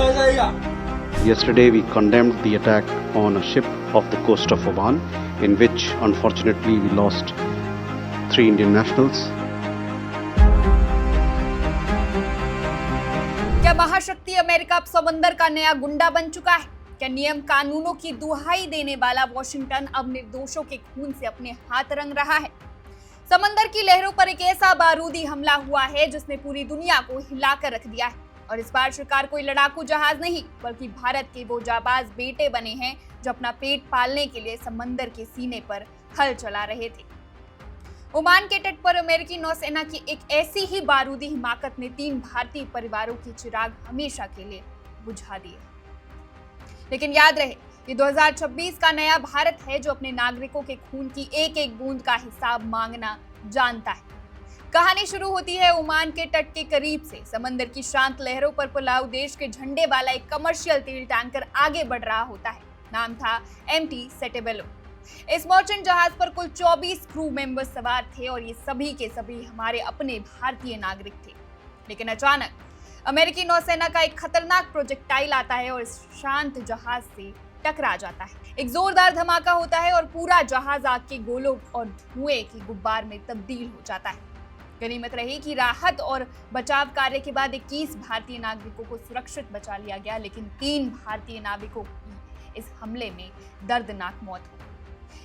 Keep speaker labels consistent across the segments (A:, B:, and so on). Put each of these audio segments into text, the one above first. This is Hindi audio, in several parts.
A: Yesterday, we condemned the attack on a ship off the coast of Oman, in which, unfortunately, we lost 3 Indian nationals.
B: क्या महाशक्ति अमेरिका अब समंदर का नया गुंडा बन चुका है? क्या नियम कानूनों की दुहाई देने वाला वॉशिंगटन अब निर्दोषों के खून से अपने हाथ रंग रहा है? समंदर की लहरों पर एक ऐसा बारूदी हमला हुआ है जिसने पूरी दुनिया को हिलाकर रख दिया है। और इस बार शिकार कोई लड़ाकू जहाज नहीं, बल्कि भारत के वो जाबाज बेटे बने हैं जो अपना पेट पालने के लिए समंदर के सीने पर हल चला रहे थे। ओमान के तट पर अमेरिकी नौसेना की एक ऐसी ही बारूदी हिमाकत ने 3 भारतीय परिवारों के चिराग हमेशा के लिए बुझा दिए। लेकिन याद रहे, ये 2026 का नया भारत है जो अपने नागरिकों के खून की एक एक बूंद का हिसाब मांगना जानता है। कहानी शुरू होती है ओमान के तट के करीब से। समंदर की शांत लहरों पर पुलाव देश के झंडे वाला एक कमर्शियल तेल टैंकर आगे बढ़ रहा होता है। नाम था MT सेटेबेलो। इस मर्चेंट जहाज पर कुल 24 क्रू मेंबर्स सवार थे और ये सभी के सभी हमारे अपने भारतीय नागरिक थे। लेकिन अचानक अमेरिकी नौसेना का एक खतरनाक प्रोजेक्टाइल आता है और इस शांत जहाज से टकरा जाता है। एक जोरदार धमाका होता है और पूरा जहाज आग के गोलों और धुएं के गुब्बार में तब्दील हो जाता है। गनीमत रही कि राहत और बचाव कार्य के बाद 21 भारतीय नागरिकों को सुरक्षित बचा लिया गया, लेकिन 3 भारतीय नाविकों की इस हमले में दर्दनाक मौत हो गई।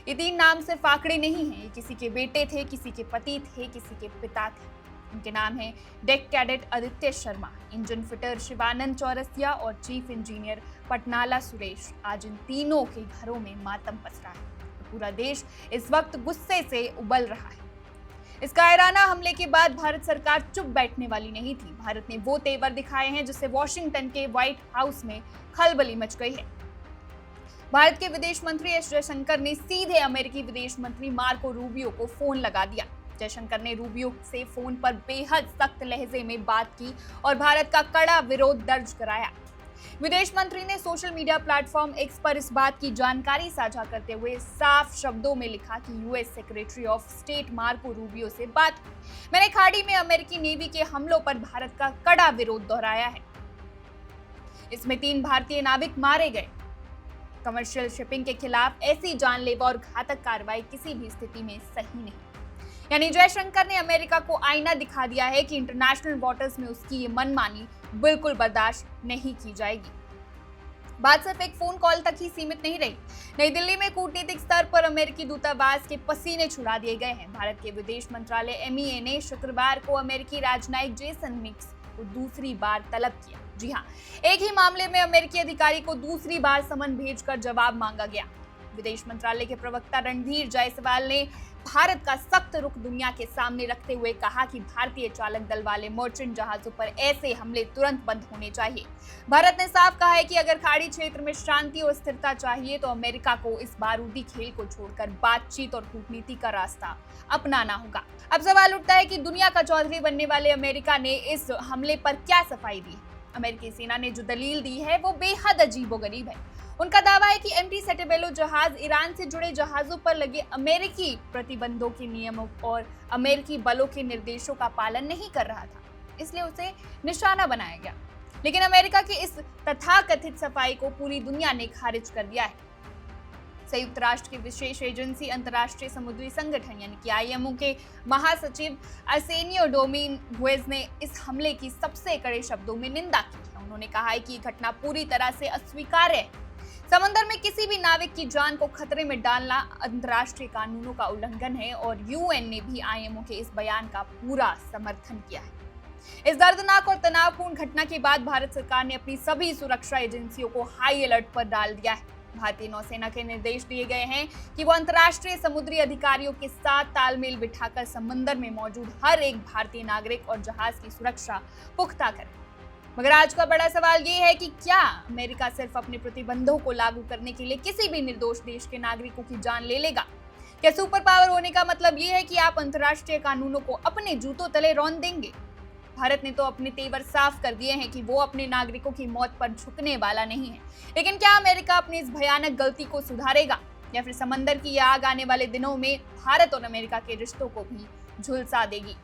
B: ये 3 नाम सिर्फ आंकड़े नहीं हैं, ये किसी के बेटे थे, किसी के पति थे, किसी के पिता थे। इनके नाम हैं deck cadet Aditya Sharma, engine fitter Shivanand Chaurasia और चीफ इंजीनियर पटनाला सुरेश। आज इन तीनों के घरों में मातम पसरा है। पूरा देश इस वक्त गुस्से से उबल रहा है। इस कायराना हमले के बाद भारत सरकार चुप बैठने वाली नहीं थी। भारत ने वो तेवर दिखाए हैं जिससे वॉशिंगटन के व्हाइट हाउस में खलबली मच गई है। भारत के विदेश मंत्री एस जयशंकर ने सीधे अमेरिकी विदेश मंत्री मार्को रूबियो को फोन लगा दिया। जयशंकर ने रूबियो से फोन पर बेहद सख्त लहजे में बात की और भारत का कड़ा विरोध दर्ज कराया। विदेश मंत्री ने सोशल मीडिया प्लेटफॉर्म एक्स पर इस बात की जानकारी साझा करते हुए साफ शब्दों में लिखा कि US secretary of state Marco Rubio से बात की। मैंने खाड़ी में अमेरिकी नेवी के हमलों पर भारत का कड़ा विरोध दोहराया है। इसमें 3 भारतीय नाविक मारे गए। कमर्शियल शिपिंग के खिलाफ ऐसी जानलेवा और घातक कार्रवाई किसी भी स्थिति में सही नहीं। यानी जयशंकर ने अमेरिका को आईना दिखा दिया है कि इंटरनेशनल वाटर्स में उसकी ये मनमानी बिल्कुल बर्दाश्त नहीं की जाएगी। बात सिर्फ एक फोन कॉल तक ही सीमित नहीं रही। नई दिल्ली में कूटनीतिक स्तर पर अमेरिकी दूतावास के पसीने छुड़ा दिए गए हैं। भारत के विदेश मंत्रालय MEA ने शुक्रवार को अमेरिकी राजनयिक जेसन मिक्स को दूसरी बार तलब किया। जी हाँ, एक ही मामले में अमेरिकी अधिकारी को दूसरी बार समन भेजकर जवाब मांगा गया। विदेश मंत्रालय के प्रवक्ता रणधीर जायसवाल ने भारत का सख्त रुख दुनिया के सामने रखते हुए कहा कि भारतीय चालक दल वाले मर्चेंट जहाजों पर ऐसे हमले तुरंत बंद होने चाहिए। भारत ने साफ कहा है कि अगर खाड़ी क्षेत्र में शांति और स्थिरता चाहिए तो अमेरिका को इस बारूदी खेल को छोड़कर बातचीत और कूटनीति का रास्ता अपनाना होगा। अब सवाल उठता है कि दुनिया का चौधरी बनने वाले अमेरिका ने इस हमले पर क्या सफाई दी। अमेरिकी सेना ने जो दलील दी है वो बेहद अजीबोगरीब है। उनका दावा है कि MT सेटेबेलो जहाज ईरान से जुड़े जहाजों पर लगे अमेरिकी प्रतिबंधों के नियमों और अमेरिकी बलों के निर्देशों का पालन नहीं कर रहा था, इसलिए उसे निशाना बनाया गया। लेकिन अमेरिका की इस तथाकथित सफाई को पूरी दुनिया ने खारिज कर दिया है। संयुक्त राष्ट्र की विशेष एजेंसी अंतर्राष्ट्रीय समुद्री संगठन यानी कि IMO के महासचिव अर्सेनियो डोमिंगुएज ने इस हमले की सबसे कड़े शब्दों में निंदा की है। उन्होंने कहा है कि ये घटना पूरी तरह से अस्वीकार्य है। समंदर में किसी भी नाविक की जान को खतरे में डालना अंतर्राष्ट्रीय कानूनों का उल्लंघन है और UN ने भी IMO के इस बयान का पूरा समर्थन किया है। इस दर्दनाक और तनावपूर्ण घटना के बाद भारत सरकार ने अपनी सभी सुरक्षा एजेंसियों को हाई अलर्ट पर डाल दिया है। भारतीय नौसेना के निर्देश दिए गए हैं कि वो अंतर्राष्ट्रीय समुद्री अधिकारियों के साथ तालमेल बिठाकर समंदर में मौजूद हर एक भारतीय नागरिक और जहाज की सुरक्षा पुख्ता करें। मगर आज का बड़ा सवाल ये है कि क्या अमेरिका सिर्फ अपने प्रतिबंधों को लागू करने के लिए किसी भी निर्दोष देश के नागरिकों की जान ले लेगा? क्या सुपर पावर होने का मतलब ये है कि आप अंतर्राष्ट्रीय कानूनों को अपने जूतों तले रौंद देंगे? भारत ने तो अपने तेवर साफ कर दिए हैं कि वो अपने नागरिकों की मौत पर झुकने वाला नहीं है। लेकिन क्या अमेरिका अपनी इस भयानक गलती को सुधारेगा या फिर समंदर की आग आने वाले दिनों में भारत और अमेरिका के रिश्तों को भी झुलसा देगी?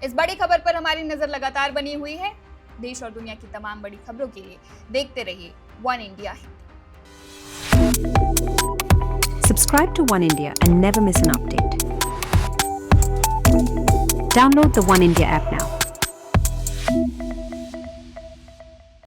B: इस बड़ी खबर पर हमारी नजर लगातार बनी हुई है। देश और दुनिया की तमाम बड़ी खबरों के लिए देखते रहिए one India Hindi.
C: Subscribe to One India and never miss an update. Download the One India app now.